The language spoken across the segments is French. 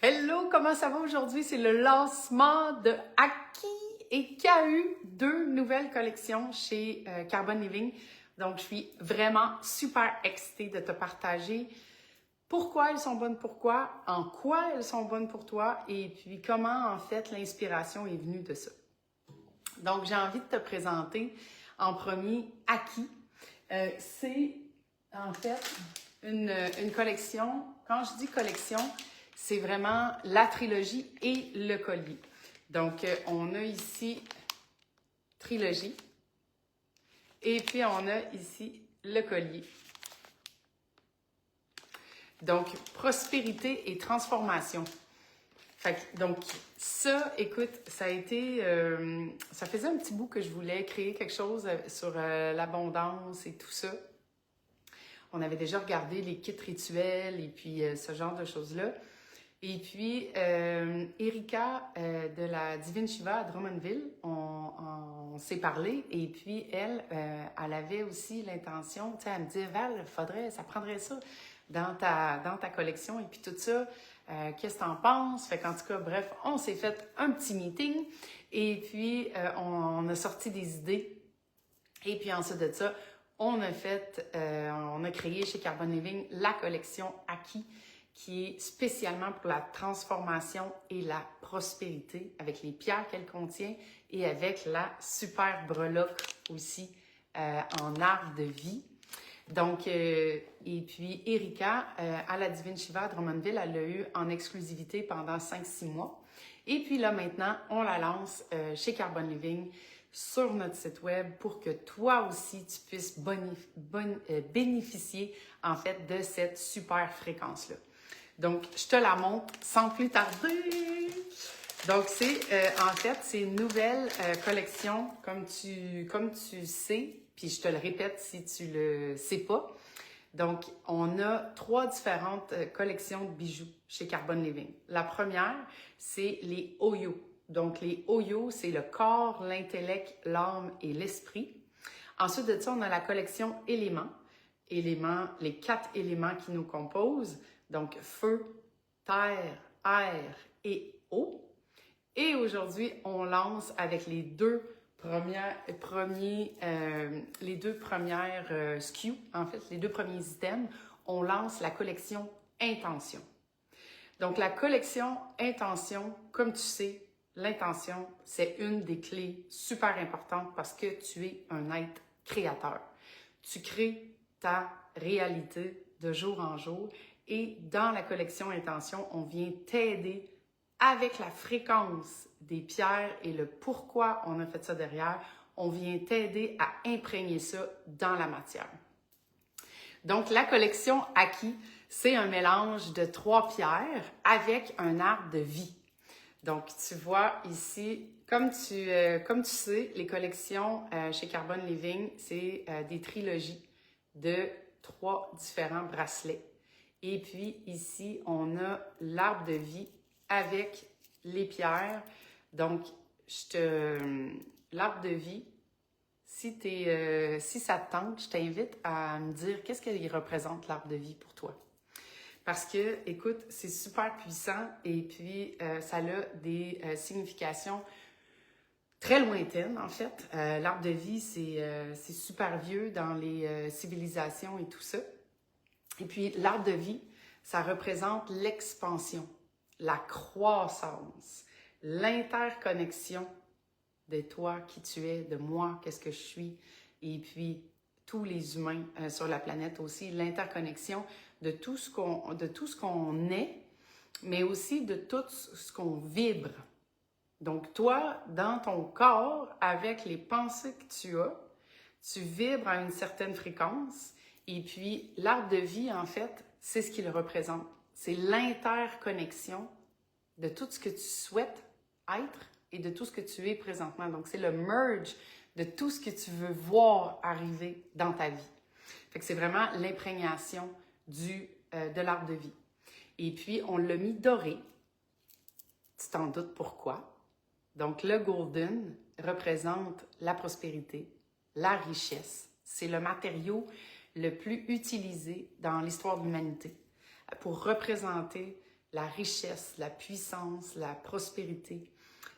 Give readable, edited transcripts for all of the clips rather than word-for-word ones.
Hello, comment ça va aujourd'hui? C'est le lancement de Aki et KU, deux nouvelles collections chez Carbon Living. Donc, je suis vraiment super excitée de te partager pourquoi elles sont bonnes pour quoi, en quoi elles sont bonnes pour toi et puis comment, en fait, l'inspiration est venue de ça. Donc, j'ai envie de te présenter en premier Aki. C'est, en fait, une collection. Quand je dis collection, c'est vraiment la trilogie et le collier. Donc, on a ici trilogie et puis on a ici le collier. Donc, prospérité et transformation. Donc, ça, écoute, ça a été... ça faisait un petit bout que je voulais créer quelque chose sur l'abondance et tout ça. On avait déjà regardé les kits rituels et puis ce genre de choses-là. Et puis, Erika de la Divine Shiva à Drummondville, on s'est parlé. Et puis, elle avait aussi l'intention, tu sais, elle me dit, Val, ça prendrait ça dans ta collection et puis tout ça. Qu'est-ce que t'en penses? Fait qu'en tout cas, bref, on s'est fait un petit meeting et puis on a sorti des idées. Et puis ensuite de ça, on a créé chez Carbon Living la collection Aki, qui est spécialement pour la transformation et la prospérité, avec les pierres qu'elle contient et avec la super breloque aussi en arbre de vie. Donc, et puis Erika, à la Divine Shiva à Drummondville, elle l'a eu en exclusivité pendant 5-6 mois. Et puis là, maintenant, on la lance chez Carbon Living sur notre site web pour que toi aussi, tu puisses bénéficier, en fait, de cette super fréquence-là. Donc, je te la montre sans plus tarder. Donc, en fait, c'est une nouvelle collection, comme tu sais, puis je te le répète si tu le sais pas. Donc, on a 3 différentes collections de bijoux chez Carbon Living. La première, c'est les Oyo. Donc, les Oyo, c'est le corps, l'intellect, l'âme et l'esprit. Ensuite de ça, on a la collection éléments. Les 4 éléments qui nous composent. Donc, feu, terre, air et eau. Et aujourd'hui, on lance avec les deux premières SKU, en fait, les 2 premiers items, on lance la collection Intention. Donc, la collection Intention, comme tu sais, l'intention, c'est une des clés super importantes parce que tu es un être créateur. Tu crées ta réalité de jour en jour et dans la collection Intention, on vient t'aider avec la fréquence des pierres et le pourquoi on a fait ça derrière. On vient t'aider à imprégner ça dans la matière. Donc, la collection Aki, c'est un mélange de 3 pierres avec un arbre de vie. Donc, tu vois ici, comme tu sais, les collections chez Carbon Living, c'est des trilogies de 3 différents bracelets. Et puis ici, on a l'arbre de vie avec les pierres. Donc, l'arbre de vie, si ça te tente, je t'invite à me dire qu'est-ce qu'il représente l'arbre de vie pour toi. Parce que, écoute, c'est super puissant et puis ça a des significations très lointaines, en fait. L'arbre de vie, c'est super vieux dans les civilisations et tout ça. Et puis, l'arbre de vie, ça représente l'expansion, la croissance, l'interconnexion de toi, qui tu es, de moi, qu'est-ce que je suis, et puis tous les humains sur la planète aussi, l'interconnexion de tout ce qu'on est, mais aussi de tout ce qu'on vibre. Donc toi, dans ton corps, avec les pensées que tu vibres à une certaine fréquence, et puis l'arbre de vie, en fait, c'est ce qu'il représente. C'est l'interconnexion de tout ce que tu souhaites être et de tout ce que tu es présentement. Donc, c'est le merge de tout ce que tu veux voir arriver dans ta vie. Fait que c'est vraiment l'imprégnation de l'arbre de vie. Et puis, on l'a mis doré. Tu t'en doutes pourquoi. Donc, le golden représente la prospérité, la richesse. C'est le matériau le plus utilisé dans l'histoire de l'humanité pour représenter la richesse, la puissance, la prospérité.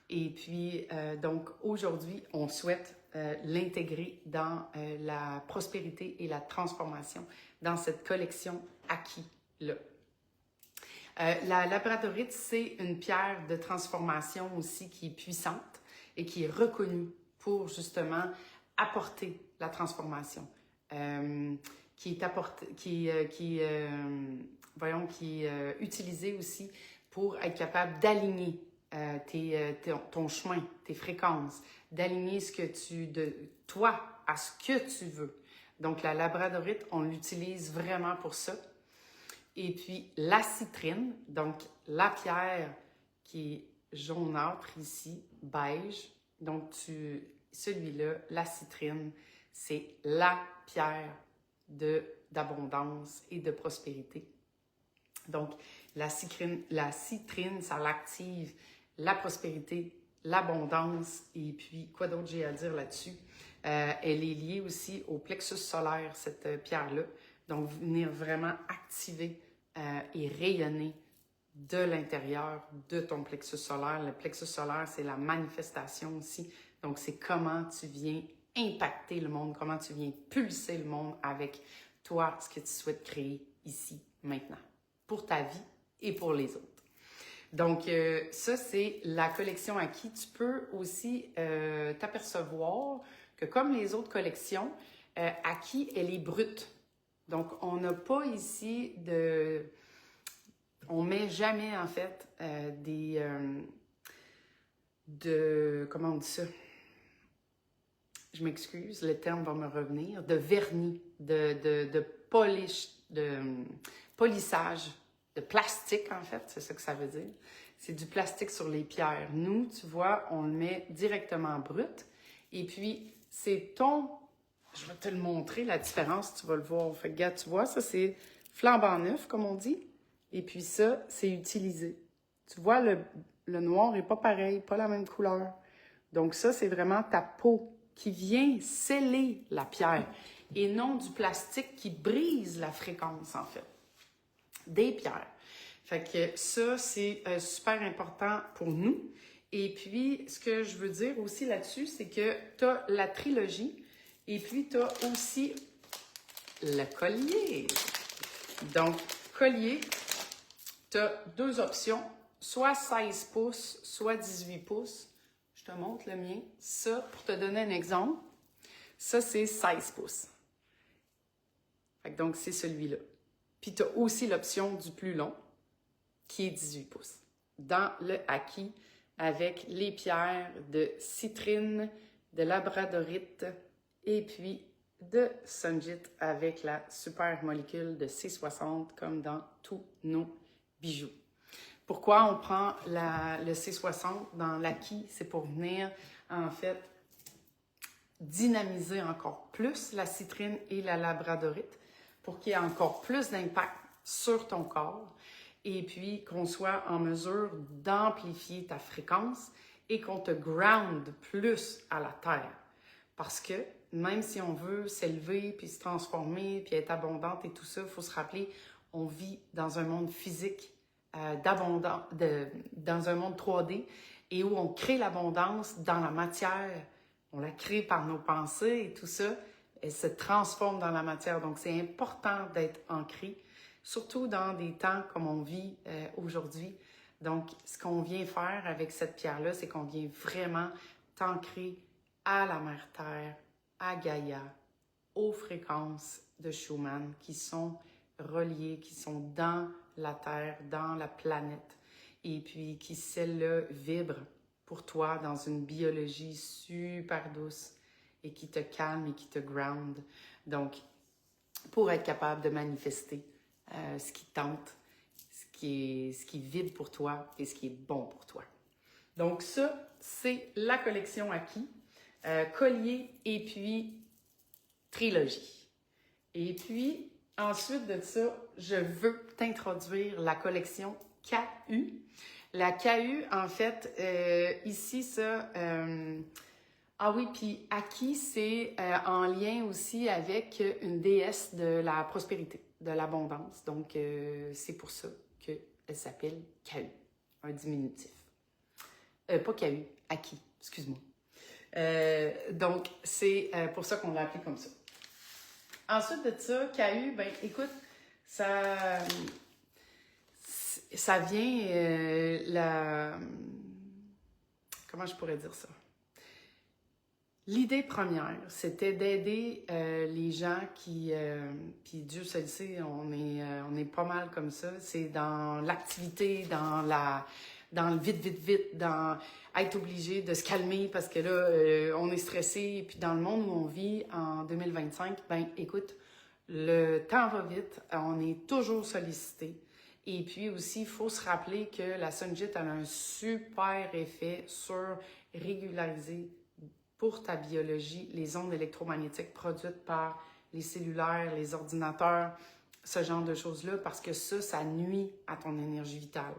Et puis, donc, aujourd'hui, on souhaite l'intégrer dans la prospérité et la transformation dans cette collection Acquis-là. La labradorite, c'est une pierre de transformation aussi qui est puissante et qui est reconnue pour justement apporter la transformation, qui est utilisée aussi pour être capable d'aligner ton chemin, tes fréquences, d'aligner toi à ce que tu veux. Donc, la labradorite, on l'utilise vraiment pour ça. Et puis, la citrine, donc la pierre qui est jaunâtre ici, beige. Donc, celui-là, la citrine, c'est la pierre d'abondance et de prospérité. Donc, la citrine, ça l'active la prospérité, l'abondance, et puis, quoi d'autre j'ai à dire là-dessus? Elle est liée aussi au plexus solaire, cette pierre-là. Donc, venir vraiment activer et rayonner de l'intérieur de ton plexus solaire. Le plexus solaire, c'est la manifestation aussi. Donc, c'est comment tu viens impacter le monde, comment tu viens pulser le monde avec toi, ce que tu souhaites créer ici, maintenant, pour ta vie et pour les autres. Donc, ça, c'est la collection Acquis. Tu peux aussi t'apercevoir que comme les autres collections, Acquis, elle est brute. Donc, on n'a pas ici on met jamais, en fait, comment on dit ça? Je m'excuse, le terme va me revenir. De vernis, de polissage, de plastique, en fait, c'est ça que ça veut dire. C'est du plastique sur les pierres. Nous, tu vois, on le met directement brut. Et puis, c'est je vais te le montrer, la différence, tu vas le voir. Fait que, regarde, tu vois, ça, c'est flambant neuf, comme on dit. Et puis ça, c'est utilisé. Tu vois, le noir n'est pas pareil, pas la même couleur. Donc ça, c'est vraiment ta peau qui vient sceller la pierre et non du plastique qui brise la fréquence, en fait, des pierres. Fait que ça, c'est super important pour nous. Et puis, ce que je veux dire aussi là-dessus, c'est que tu as la trilogie et puis tu as aussi le collier. Donc, collier, tu as deux options, soit 16 pouces, soit 18 pouces. Je te montre le mien. Ça, pour te donner un exemple, ça, c'est 16 pouces. Fait que donc, c'est celui-là. Puis, tu as aussi l'option du plus long, qui est 18 pouces. Dans le Acquis, avec les pierres de citrine, de labradorite et puis de sunjit avec la super molécule de C60 comme dans tous nos bijoux. Pourquoi on prend le C60 dans l'Acquis? C'est pour venir, en fait, dynamiser encore plus la citrine et la labradorite pour qu'il y ait encore plus d'impact sur ton corps et puis qu'on soit en mesure d'amplifier ta fréquence et qu'on te ground plus à la terre. Parce que même si on veut s'élever, puis se transformer, puis être abondante et tout ça, il faut se rappeler, on vit dans un monde physique dans un monde 3D et où on crée l'abondance dans la matière. On la crée par nos pensées et tout ça, elle se transforme dans la matière. Donc, c'est important d'être ancré, surtout dans des temps comme on vit aujourd'hui. Donc, ce qu'on vient faire avec cette pierre-là, c'est qu'on vient vraiment t'ancrer à la Mère Terre, à Gaïa, aux fréquences de Schumann qui sont reliées, qui sont dans la Terre, dans la planète, et puis qui, celle-là, vibre pour toi dans une biologie super douce et qui te calme et qui te ground. Donc, pour être capable de manifester ce qui tente, ce qui vibre pour toi et ce qui est bon pour toi. Donc ça, c'est la collection Acquis, collier et puis trilogie. Et puis, ensuite de ça, je veux t'introduire la collection KU. La KU, en fait, ici, ça... ah oui, puis Acquis, c'est en lien aussi avec une déesse de la prospérité, de l'abondance. Donc, c'est pour ça que elle s'appelle KU, un diminutif. Pas KU, Aki, excuse-moi. Donc, c'est pour ça qu'on l'a appelé comme ça. Ensuite de ça, KU, ben écoute, ça vient, comment je pourrais dire ça? L'idée première, c'était d'aider les gens qui, puis Dieu se le sait, on est pas mal comme ça, c'est dans l'activité, dans le vite, dans être obligé de se calmer parce que là, on est stressé. Et puis dans le monde où on vit en 2025, ben écoute, le temps va vite, on est toujours sollicité. Et puis aussi, il faut se rappeler que la Sunjit a un super effet sur régulariser pour ta biologie les ondes électromagnétiques produites par les cellulaires, les ordinateurs, ce genre de choses-là, parce que ça nuit à ton énergie vitale.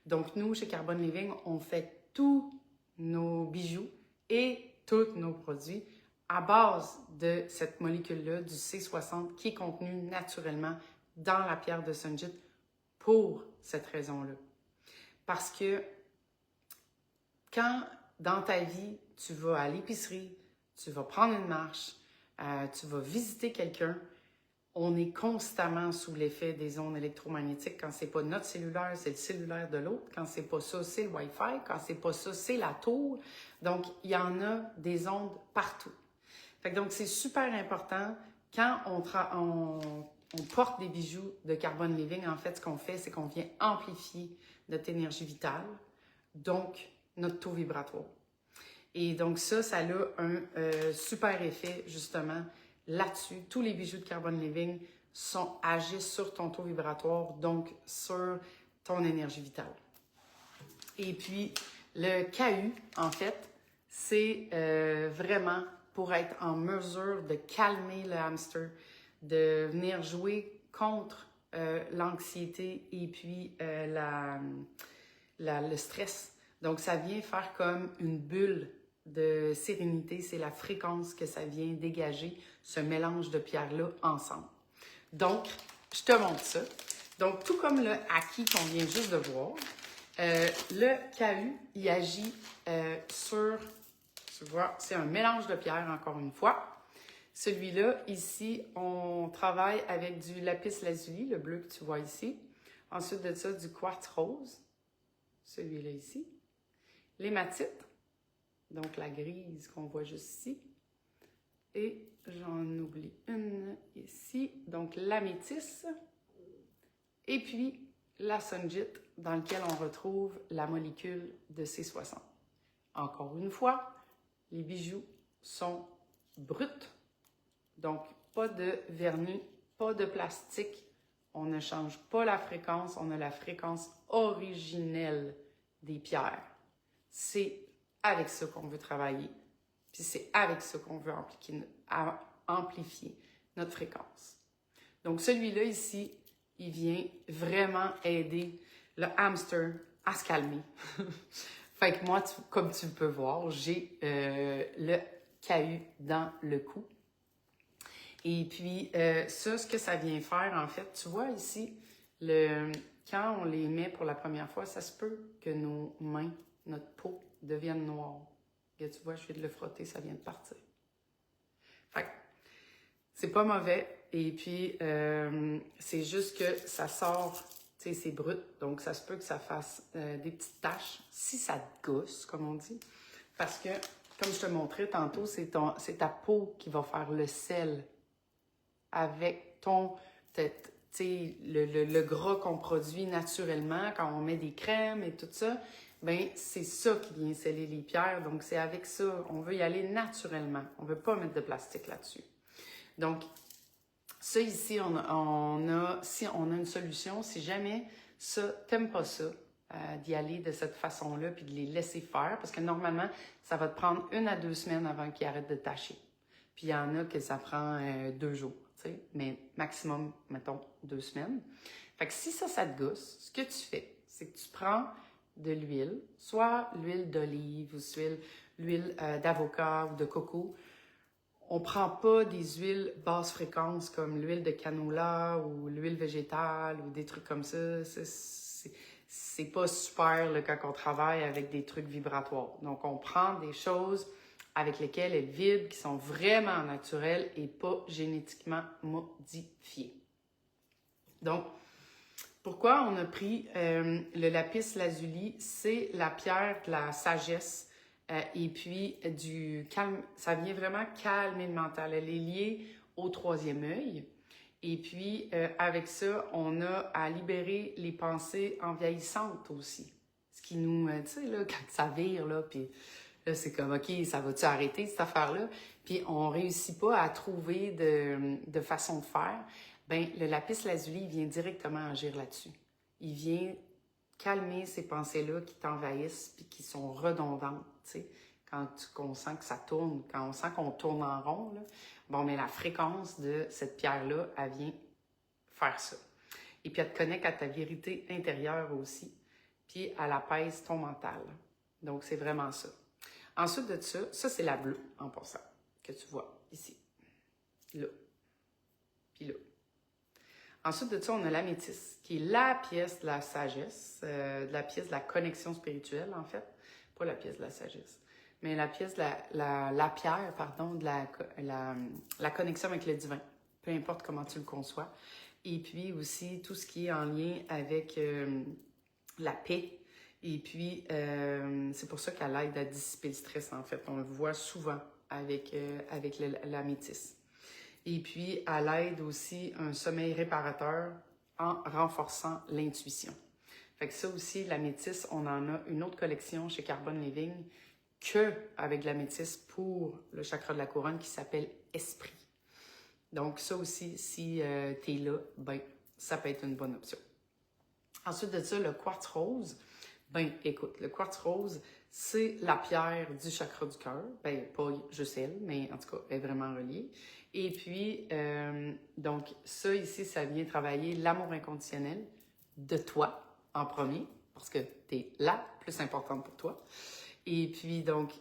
Donc, nous, chez Carbon Living, on fait tous nos bijoux et tous nos produits à base de cette molécule-là, du C60, qui est contenue naturellement dans la pierre de Sunjit pour cette raison-là. Parce que quand, dans ta vie, tu vas à l'épicerie, tu vas prendre une marche, tu vas visiter quelqu'un, on est constamment sous l'effet des ondes électromagnétiques. Quand c'est pas notre cellulaire, c'est le cellulaire de l'autre. Quand c'est pas ça, c'est le Wi-Fi. Quand c'est pas ça, c'est la tour. Donc, il y en a des ondes partout. Fait que donc, c'est super important. Quand on porte des bijoux de Carbon Living, en fait, ce qu'on fait, c'est qu'on vient amplifier notre énergie vitale, donc notre taux vibratoire. Et donc ça a un super effet, justement, là-dessus. Tous les bijoux de Carbon Living agissent sur ton taux vibratoire, donc sur ton énergie vitale. Et puis, le KU, en fait, c'est vraiment pour être en mesure de calmer le hamster, de venir jouer contre l'anxiété et puis le stress. Donc, ça vient faire comme une bulle de sérénité. C'est la fréquence que ça vient dégager, ce mélange de pierres-là ensemble. Donc, je te montre ça. Donc, tout comme le Aki qu'on vient juste de voir, le KU, il agit sur, tu vois, c'est un mélange de pierres, encore une fois. Celui-là, ici, on travaille avec du lapis lazuli, le bleu que tu vois ici. Ensuite de ça, du quartz rose, celui-là ici. L'hématite, donc la grise qu'on voit juste ici. Et j'en oublie une ici, donc l'améthyste. Et puis la Sunjit, dans lequel on retrouve la molécule de C60. Encore une fois, les bijoux sont bruts, donc pas de vernis, pas de plastique. On ne change pas la fréquence, on a la fréquence originelle des pierres. C'est avec ça qu'on veut travailler. Puis c'est avec ça qu'on veut amplifier notre fréquence. Donc celui-là ici, il vient vraiment aider le hamster à se calmer. Fait que moi, comme tu peux voir, j'ai le KU dans le cou. Et puis ça, ce que ça vient faire, en fait, tu vois ici, quand on les met pour la première fois, ça se peut que nos mains, notre peau devienne noire. Et tu vois, je viens de le frotter, ça vient de partir. Fait que c'est pas mauvais. Et puis, c'est juste que ça sort, tu sais, c'est brut. Donc, ça se peut que ça fasse des petites taches, si ça te gosse, comme on dit. Parce que, comme je te montrais tantôt, c'est ta peau qui va faire le sel avec le gras qu'on produit naturellement quand on met des crèmes et tout ça. Ben c'est ça qui vient sceller les pierres. Donc, c'est avec ça. On veut y aller naturellement. On ne veut pas mettre de plastique là-dessus. Donc, ça ici, si on a une solution, si jamais t'aimes pas ça, d'y aller de cette façon-là, puis de les laisser faire, parce que normalement, ça va te prendre 1 à 2 semaines avant qu'ils arrêtent de tacher. Puis il y en a que ça prend 2 jours, tu sais, mais maximum, mettons, 2 semaines. Fait que si ça te gosse, ce que tu fais, c'est que tu prends de l'huile, soit l'huile d'olive ou l'huile d'avocat ou de coco. On prend pas des huiles basse fréquence comme l'huile de canola ou l'huile végétale ou des trucs comme ça. c'est pas super là, quand on travaille avec des trucs vibratoires. Donc, on prend des choses avec lesquelles elles vibrent, qui sont vraiment naturelles et pas génétiquement modifiées. Donc, pourquoi on a pris le lapis lazuli? C'est la pierre de la sagesse et puis du calme. Ça vient vraiment calmer le mental. Elle est liée au troisième œil. Et puis, avec ça, on a à libérer les pensées envieillissantes aussi. Ce qui nous, tu sais, là, quand ça vire, là, puis là, c'est comme, OK, ça va-tu arrêter, cette affaire-là? Puis, on réussit pas à trouver de façon de faire. Bien, le lapis lazuli, il vient directement agir là-dessus. Il vient calmer ces pensées-là qui t'envahissent puis qui sont redondantes, tu sais. Quand on sent que ça tourne, quand on sent qu'on tourne en rond, là, bon, mais la fréquence de cette pierre-là, elle vient faire ça. Et puis, elle te connecte à ta vérité intérieure aussi, puis elle apaise ton mental. Donc, c'est vraiment ça. Ensuite de ça, ça, c'est la bleue, en passant, que tu vois ici, là, puis là. Ensuite de ça, on a l'améthyste, qui est la pièce de la sagesse, de la pièce de la connexion spirituelle, en fait. Pas la pièce de la sagesse, mais la pièce de la pierre, pardon, de la connexion avec le divin, peu importe comment tu le conçois. Et puis aussi, tout ce qui est en lien avec la paix. Et puis, c'est pour ça qu'elle aide à dissiper le stress, en fait. On le voit souvent avec l'améthyste. Et puis, elle aide aussi un sommeil réparateur en renforçant l'intuition. Fait que ça aussi, l'améthyste, on en a une autre collection chez Carbone Living qu'avec l'améthyste pour le chakra de la couronne qui s'appelle Esprit. Donc ça aussi, si tu es là, ben, ça peut être une bonne option. Ensuite de ça, le quartz rose. Ben, écoute, le quartz rose, c'est la pierre du chakra du cœur. Ben, pas juste elle, mais en tout cas, elle est vraiment reliée. Et puis, donc, ça ici, ça vient travailler l'amour inconditionnel de toi en premier, parce que tu es la plus importante pour toi. Et puis, donc,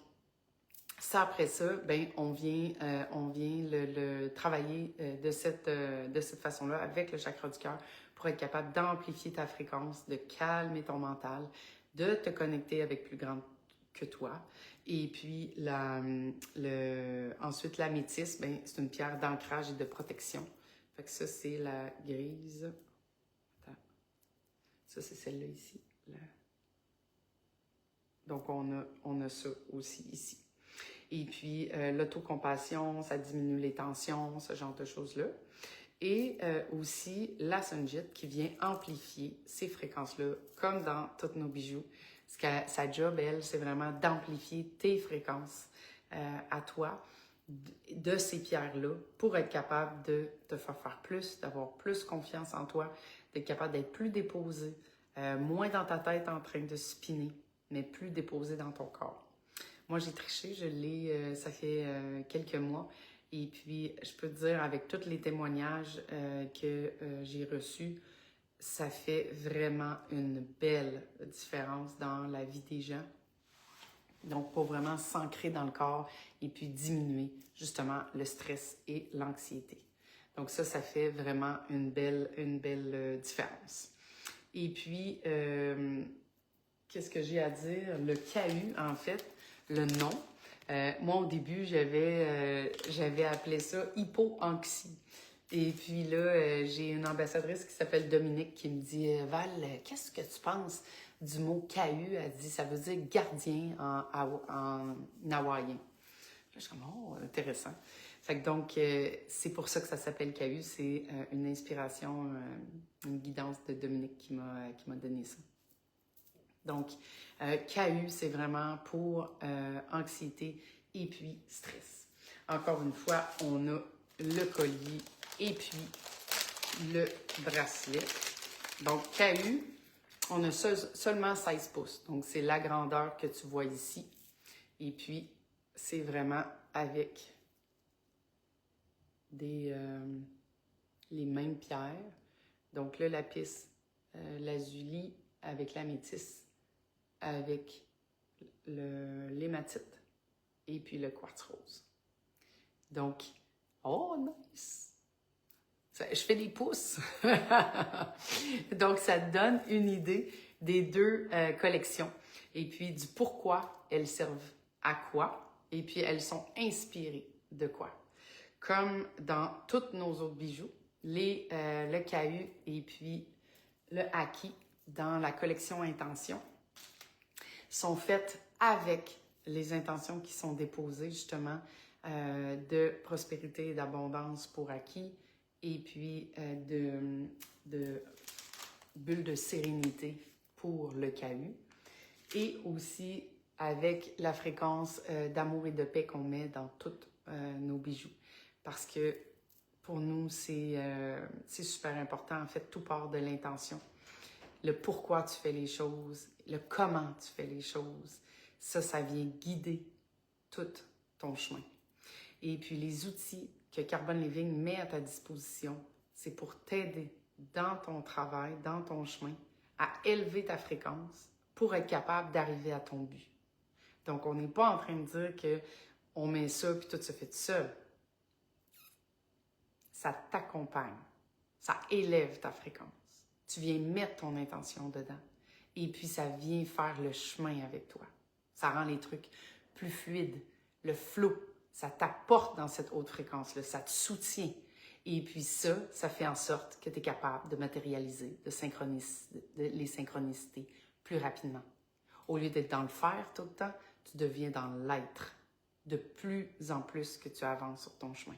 ça, après ça, ben, on vient le travailler de cette façon-là avec le chakra du cœur pour être capable d'amplifier ta fréquence, de calmer ton mental, de te connecter avec plus grand que toi. Et puis, ensuite, l'améthyste, ben, c'est une pierre d'ancrage et de protection. Fait que ça, c'est la grise. Attends. Ça, c'est celle-là ici. Là. Donc, on a ça aussi ici. Et puis, l'autocompassion, ça diminue les tensions, ce genre de choses-là. Et aussi, la sunjit qui vient amplifier ces fréquences-là, comme dans tous nos bijoux. Sa job, elle, c'est vraiment d'amplifier tes fréquences à toi, de ces pierres-là, pour être capable de te faire plus, d'avoir plus confiance en toi, d'être capable d'être plus déposé, moins dans ta tête en train de spinner, mais plus déposé dans ton corps. Moi, j'ai triché, je l'ai, ça fait quelques mois. Et puis, je peux te dire, avec tous les témoignages que j'ai reçus, ça fait vraiment une belle différence dans la vie des gens. Donc, pour vraiment s'ancrer dans le corps et puis diminuer justement le stress et l'anxiété. Donc ça fait vraiment une belle différence. Et puis, qu'est-ce que j'ai à dire? Le KU, en fait, le nom. Moi, au début, j'avais appelé ça hypoanxie. Et puis là, j'ai une ambassadrice qui s'appelle Dominique qui me dit « Val, qu'est-ce que tu penses du mot KU? » Elle dit « Ça veut dire gardien en hawaïen. » Je suis comme « Oh, intéressant. » Fait que donc, c'est pour ça que ça s'appelle KU. C'est une inspiration, une guidance de Dominique qui m'a donné ça. Donc, KU, c'est vraiment pour anxiété et puis stress. Encore une fois, on a le collier et puis le bracelet. Donc, KU, on a seulement 16 pouces. Donc, c'est la grandeur que tu vois ici. Et puis, c'est vraiment avec les mêmes pierres. Donc, le lapis lazuli avec l'améthyste, avec l'hématite et puis le quartz rose. Donc, oh, nice! Je fais des pouces. Donc, ça te donne une idée des deux collections. Et puis du pourquoi elles servent à quoi. Et puis elles sont inspirées de quoi. Comme dans tous nos autres bijoux, le KU et puis le Haki dans la collection Intention sont faites avec les intentions qui sont déposées justement de prospérité et d'abondance pour Haki et puis de bulle de sérénité pour le KU et aussi avec la fréquence d'amour et de paix qu'on met dans tous nos bijoux. Parce que pour nous, c'est super important. En fait, tout part de l'intention. Le pourquoi tu fais les choses, le comment tu fais les choses, ça vient guider tout ton chemin. Et puis les outils que Carbon Living met à ta disposition, c'est pour t'aider dans ton travail, dans ton chemin, à élever ta fréquence pour être capable d'arriver à ton but. Donc, on n'est pas en train de dire qu'on met ça puis tout se fait tout seul. Ça t'accompagne, ça élève ta fréquence. Tu viens mettre ton intention dedans. Et puis, ça vient faire le chemin avec toi. Ça rend les trucs plus fluides. Le flow, ça t'apporte dans cette haute fréquence-là. Ça te soutient. Et puis ça fait en sorte que tu es capable de matérialiser, les synchronicités plus rapidement. Au lieu d'être dans le faire tout le temps, tu deviens dans l'être. De plus en plus que tu avances sur ton chemin.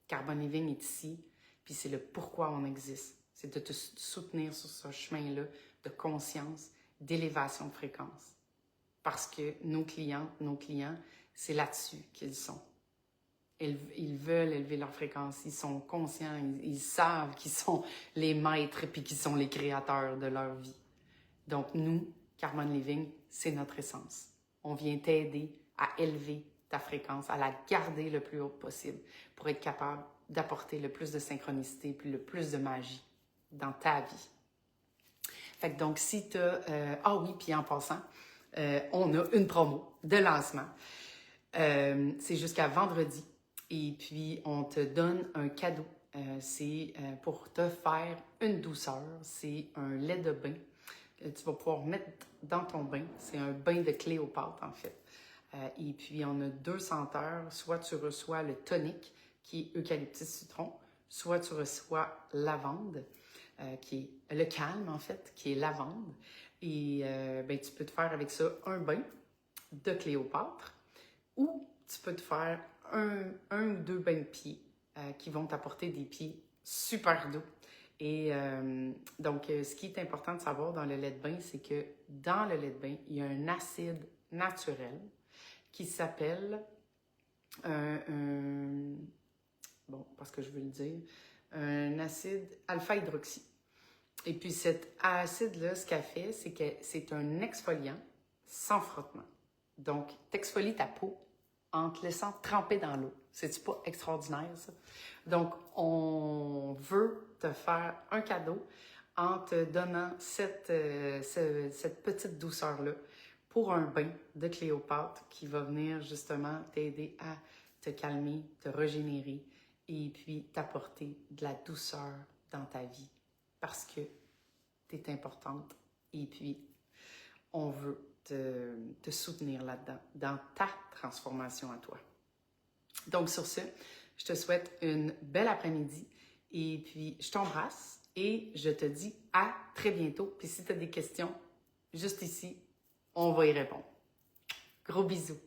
Carbon Living est ici, puis c'est le pourquoi on existe. C'est de te soutenir sur ce chemin-là de conscience, d'élévation de fréquence. Parce que nos clients, c'est là-dessus qu'ils sont. Ils veulent élever leur fréquence, ils sont conscients, ils savent qu'ils sont les maîtres et qu'ils sont les créateurs de leur vie. Donc nous, Carbon Living, c'est notre essence. On vient t'aider à élever ta fréquence, à la garder le plus haute possible pour être capable d'apporter le plus de synchronicité puis le plus de magie dans ta vie. Fait que donc, si tu as... ah oui, puis en passant, on a une promo de lancement. C'est jusqu'à vendredi. Et puis, on te donne un cadeau. C'est pour te faire une douceur. C'est un lait de bain que tu vas pouvoir mettre dans ton bain. C'est un bain de Cléopâtre, en fait. Et puis, on a 2 senteurs. Soit tu reçois le tonique, qui est eucalyptus citron, soit tu reçois lavande, qui est le calme, en fait, qui est lavande. Et ben, tu peux te faire avec ça un bain de Cléopâtre ou tu peux te faire un ou 2 bains de pieds qui vont t'apporter des pieds super doux. Et donc, ce qui est important de savoir dans le lait de bain, c'est que dans le lait de bain, il y a un acide naturel qui s'appelle, bon, parce que je veux le dire, un acide alpha-hydroxy. Et puis cet acide-là, ce qu'elle fait, c'est que c'est un exfoliant sans frottement. Donc, t'exfolies ta peau en te laissant tremper dans l'eau. C'est-tu pas extraordinaire, ça? Donc, on veut te faire un cadeau en te donnant cette petite douceur-là pour un bain de Cléopâtre qui va venir justement t'aider à te calmer, te régénérer et puis t'apporter de la douceur dans ta vie parce que tu es importante et puis on veut te soutenir là-dedans, dans ta transformation à toi. Donc sur ce, je te souhaite une belle après-midi et puis je t'embrasse et je te dis à très bientôt. Puis si tu as des questions, juste ici, on va y répondre. Gros bisous!